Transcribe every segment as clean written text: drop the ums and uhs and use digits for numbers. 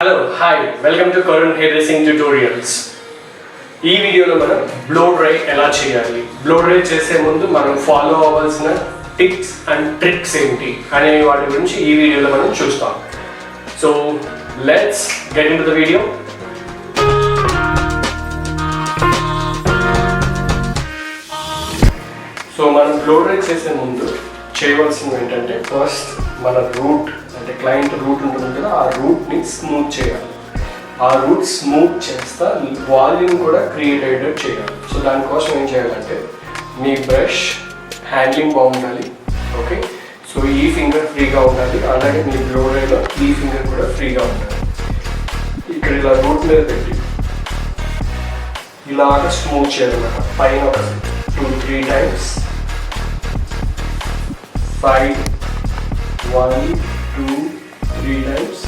Hello, hi, welcome to current hairdressing tutorials. ఈ వీడియోలో మనం బ్లో డ్రై ఎలా చేయాలి, బ్లో డ్రై చేసే ముందు మనం ఫాలో అవ్వాల్సిన టిప్స్ అండ్ ట్రిక్స్ ఏంటి అనే వాటి గురించి ఈ వీడియోలో మనం చూస్తాం. So let's get into the video. So మనం బ్లో డ్రై చేసే ముందు చేయవలసింది ఏంటంటే ఫస్ట్ మన రూట్ అంటే క్లయింట్ రూట్ ఉంటుంది కదా, ఆ రూట్ని స్మూత్ చేయాలి. ఆ రూట్ స్మూత్ చేస్తా వాల్యూమ్ కూడా క్రియేట్ అయ్యేటట్టు చేయాలి. సో దానికోసం ఏం చేయాలంటే మీ బ్రష్ హ్యాండ్లింగ్ బాగుండాలి. ఓకే, సో ఈ ఫింగర్ ఫ్రీగా ఉండాలి, అలాగే మీ బ్లో డ్రైలో ఈ ఫింగర్ కూడా ఫ్రీగా ఉండాలి. ఇక్కడ ఇలా రూట్ మీద పెట్టి ఇలాగ స్మూత్ చేయాలన్నమాట. పైన ఒక 2-3 టైమ్స్, 5 1 2 3 టైమ్స్,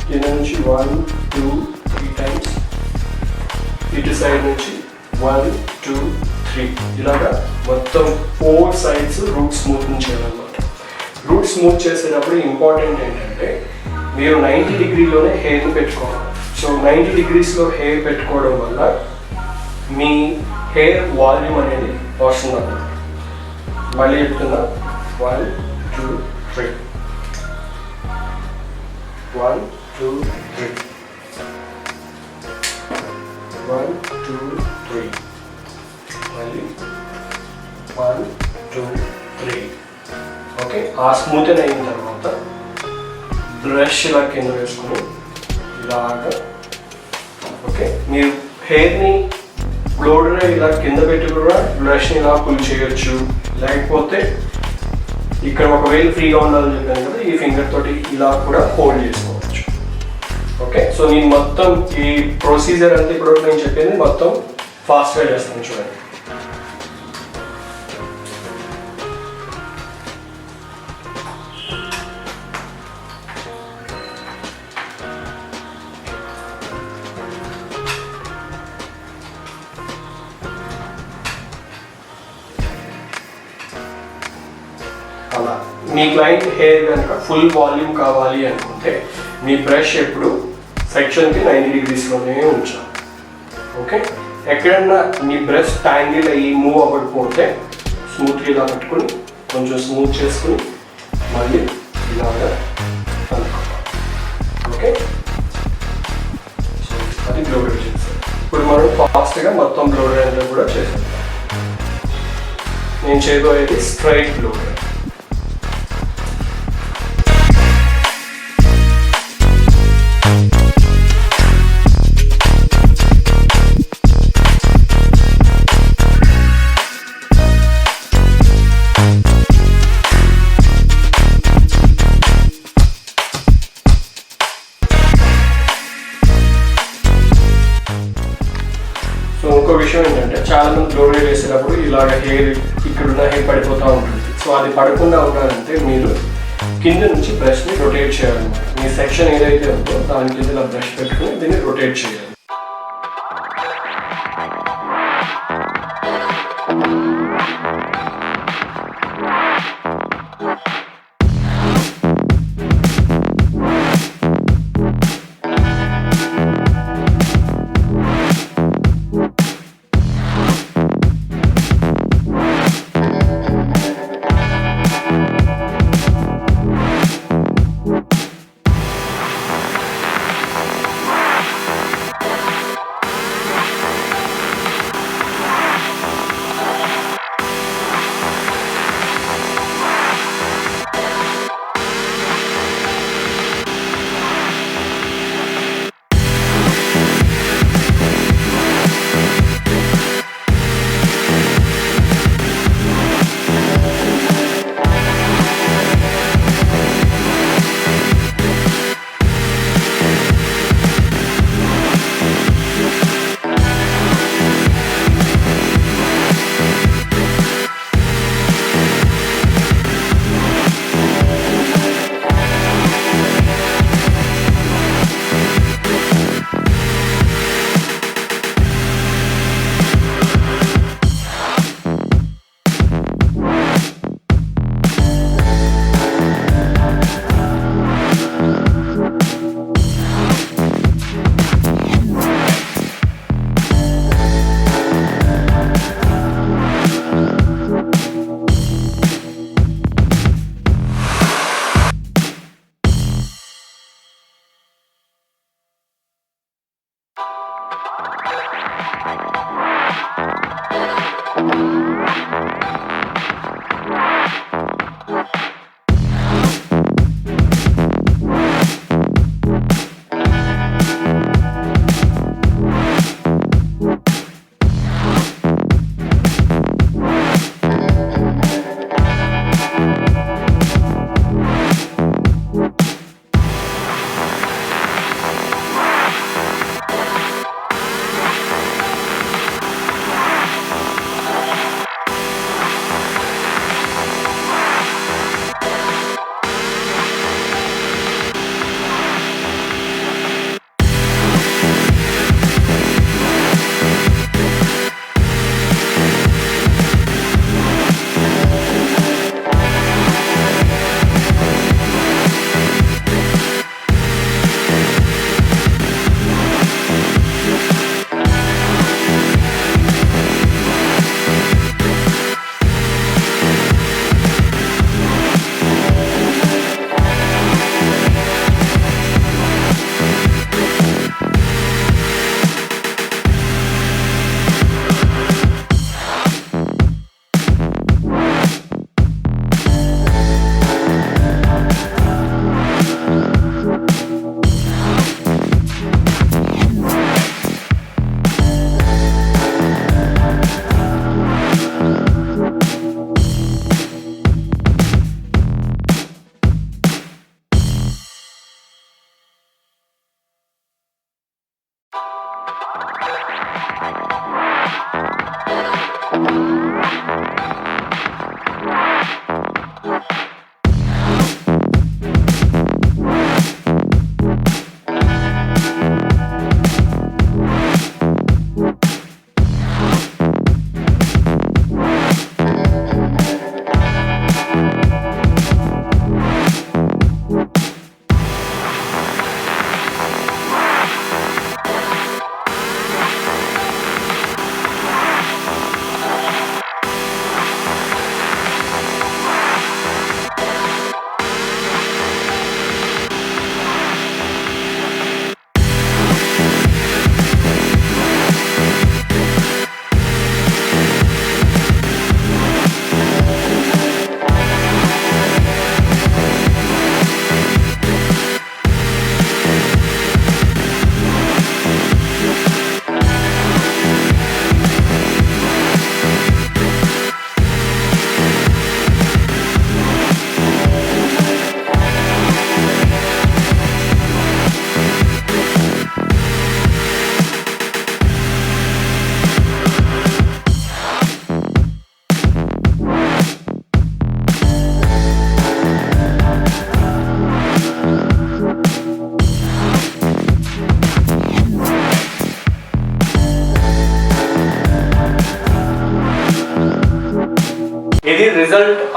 కింద నుంచి 1 2 3 టైమ్స్, ఇటు సైడ్ నుంచి 1 2 3, ఇలాగా మొత్తం 4 సైడ్స్ రూట్ స్మూత్ చేయాలన్నమాట. రూట్ స్మూత్ చేసేటప్పుడు ఇంపార్టెంట్ ఏంటంటే మీరు 90 డిగ్రీలోనే హెయిర్ని పెట్టుకోవాలి. సో 90 డిగ్రీస్లో హెయిర్ పెట్టుకోవడం వల్ల మీ హెయిర్ వాల్యూమ్ అనేది వస్తుంది అన్నమాట. మళ్ళీ చెప్తున్నా, 1 2 3, 1 2 3, 1 2 3, మళ్ళీ 1 2 3. ఓకే, ఆ స్మూత్ అయిన తర్వాత బ్రష్ ఇలా కింద వేసుకుని ఇలాగా, ఓకే, మీరు హెయిర్ని బ్లో డ్రై ఇలా కింద పెట్టి కూడా బ్రష్ని ఇలా పుల్ చేయొచ్చు. లేకపోతే ఇక్కడ ఒకవేళ ఫ్రీగా ఉండాలని చెప్పాను కదా, ఈ ఫింగర్ తోటి ఇలా కూడా హోల్డ్ చేసుకోవచ్చు. ఓకే, సో నేను మొత్తం ఈ ప్రొసీజర్ అంతా ఇప్పుడు నేను చెప్పింది మొత్తం ఫాస్ట్గా చేస్తాను చూడండి. అలా మీ క్లయింట్ హెయిర్ కనుక ఫుల్ వాల్యూమ్ కావాలి అనుకుంటే మీ బ్రష్ ఎప్పుడు సెక్షన్కి 90 డిగ్రీస్లోనే ఉంచాలి. ఓకే, ఎక్కడన్నా మీ బ్రష్ ట్యాంగిల్ అయ్యి మూవ్ అవ్వకపోతే స్మూత్గా ఇలా పెట్టుకుని కొంచెం స్మూత్ చేసుకుని మళ్ళీ ఇలాగా కనుక్కోవాలి. ఓకే, అది బ్లో డ్రై చేస్తాం. ఇప్పుడు మనం ఫాస్ట్గా మొత్తం బ్లో డ్రై అంతా కూడా చేస్తాం. నేను చేయబోయేది స్ట్రైట్ బ్లో డ్రై. సో ఇంకో విషయం ఏంటంటే చాలా మంది బ్లో డ్రై చేసేటప్పుడు ఇలాగ హెయిర్ ఇక్కడున్న హెయిర్ పడిపోతూ ఉంటుంది. సో అది పడకుండా ఉండాలంటే మీరు కింద నుంచి బ్రష్ని రొటేట్ చేయాలన్నమాట. మీ సెక్షన్ ఏదైతే ఉందో దాని కింద ఇలా బ్రష్ పెట్టుకుని దీన్ని రొటేట్ చేయాలి.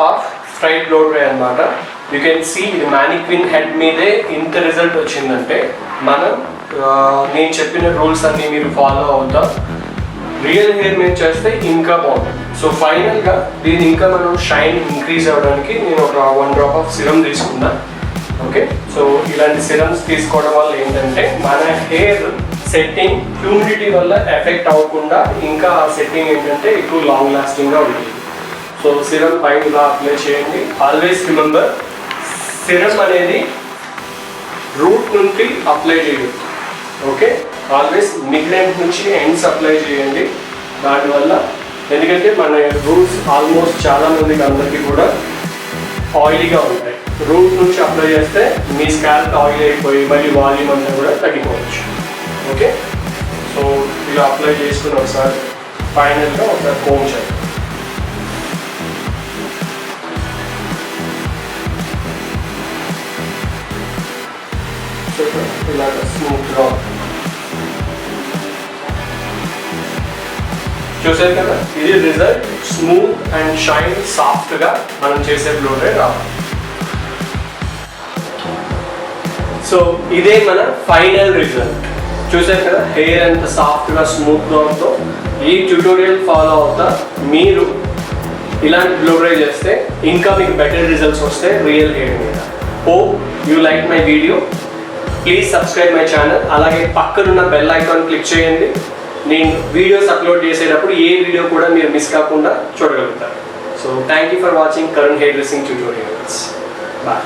ఆఫ్ స్ట్రైట్ బ్లో డ్రై అనమాట. యూ కెన్ సీ ఇది మ్యానిక్విన్ హెడ్ మీదే ఇంత రిజల్ట్ వచ్చిందంటే మనం నేను చెప్పిన రూల్స్ అన్నీ మీరు ఫాలో అవుతా రియల్ హెయిర్ మీద చేస్తే ఇంకా బాగుంటుంది. సో ఫైనల్గా దీన్ని ఇంకా మనం షైన్ ఇంక్రీజ్ అవ్వడానికి నేను ఒక 1 డ్రాప్ ఆఫ్ సిరమ్ తీసుకున్నా. ఓకే, సో ఇలాంటి సిరమ్స్ తీసుకోవడం వల్ల ఏంటంటే మన హెయిర్ సెట్టింగ్ హ్యూమిడిటీ వల్ల ఎఫెక్ట్ అవ్వకుండా ఇంకా ఆ సెట్టింగ్ ఏంటంటే ఎక్కువ లాంగ్ లాస్టింగ్గా ఉంటుంది. సో సిరమ్ పైన ఇలా అప్లై చేయండి. ఆల్వేస్ రిమెంబర్, సిరమ్ అనేది రూట్ నుండి అప్లై చేయదు. ఓకే, ఆల్వేస్ మిడ్ ఎండ్ నుంచి ఎండ్స్ అప్లై చేయండి. దానివల్ల ఎందుకంటే మన రూట్స్ ఆల్మోస్ట్ చాలా మందికి అందరికీ కూడా ఆయిలీగా ఉంటాయి. రూట్ నుంచి అప్లై చేస్తే మీ స్కాల్ప్ ఆయిల్ అయిపోయి మళ్ళీ వాల్యూమ్ అంతా కూడా తగ్గిపోవచ్చు. ఓకే, సో ఇలా అప్లై చేసుకుని ఒకసారి ఫైనల్గా ఒకసారి కోమ్ చేయండి. ఇలాగ స్మూత్గా చూసారు కదా, ఇది రిజల్ట్. స్మూత్ అండ్ షైన్ సాఫ్ట్గా మనం చేసే బ్లో డ్రై రావాలి. సో ఇదే మన ఫైనల్ రిజల్ట్. చూసారు కదా హెయిర్ ఎంత సాఫ్ట్గా స్మూత్గా ఉందో. ఈ ట్యూటోరియల్ ఫాలో అవుతా మీరు ఇలాంటి బ్లో డ్రై చేస్తే ఇంకా మీకు బెటర్ రిజల్ట్స్ వస్తాయి రియల్ హెయిర్ మీద. Hope you like my video. Please subscribe my channel. అలాగే పక్కనున్న బెల్ ఐకాన్ క్లిక్ చేయండి. నేను వీడియోస్ అప్లోడ్ చేసేటప్పుడు ఏ వీడియో కూడా మీరు మిస్ కాకుండా చూడగలుగుతారు. So thank you for watching Karun hair dressing tutorials. Bye.